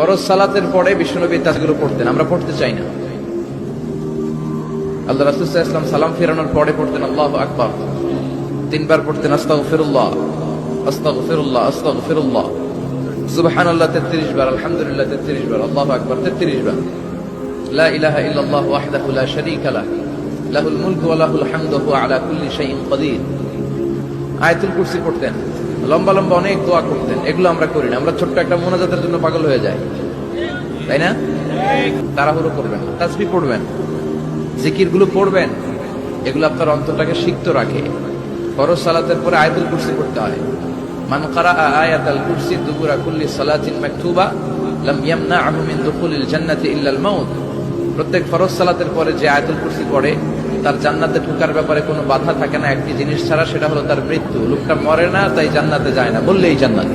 ফরজ সালাতের পরে বিশ্বনবী তাসবিহগুলো পড়তেন, আমরা পড়তে চাই না। আল্লাহ রাসূল সাল্লাল্লাহু আলাইহি ওয়াসাল্লাম সালাম ফেরানোর পরে পড়তেন আল্লাহু আকবার, 3 বার পড়তেন আস্তাগফিরুল্লাহ আস্তাগফিরুল্লাহ আস্তাগফিরুল্লাহ, সুবহানাল্লাহ 33 বার, আলহামদুলিল্লাহ 33 বার, আল্লাহু আকবার 33 বার, লা ইলাহা ইল্লাল্লাহ ওয়াহদাহু লা শারীকা লাহ, লাহুল মুলকু ওয়া লাহুল হামদু ওয়া হুয়া আলা কুল্লি শাইইন কাদির। আয়াতুল কুরসি পড়তেন, লম্বা লম্বা অনেক দোয়া করতেন। এগুলো আমরা করি না, আমরা ছোট্ট একটা মোনাজাতের জন্য পাগল হয়ে যাই, তাই না? তাড়াহুড়ো করবেন, তাসবিহ পড়বেন, জিকিরগুলো পড়বেন, এগুলো আপনার অন্তরটাকে সিক্ত রাখে। ফরজ সালাতের পরে আয়াতুল কুরসি পড়তে হয়। মান ক্বারাআ আয়াতাল কুরসি দুবুরা কুল্লি সালাতিন মাকতুবা লাম ইয়ামনাহু মিন দুখুলিল জান্নাতি ইল্লাল মাউত। প্রত্যেক ফরজ সালাতের পরে যে আয়াতুল কুরসি পড়ে তার জান্নাতে ঢোকার ব্যাপারে কোনো বাধা থাকে না একটি জিনিস ছাড়া, সেটা হলো তার মৃত্যু। লোকটা মরে না, তাই জান্নাতে যায় না, বললেই জান্নাতে।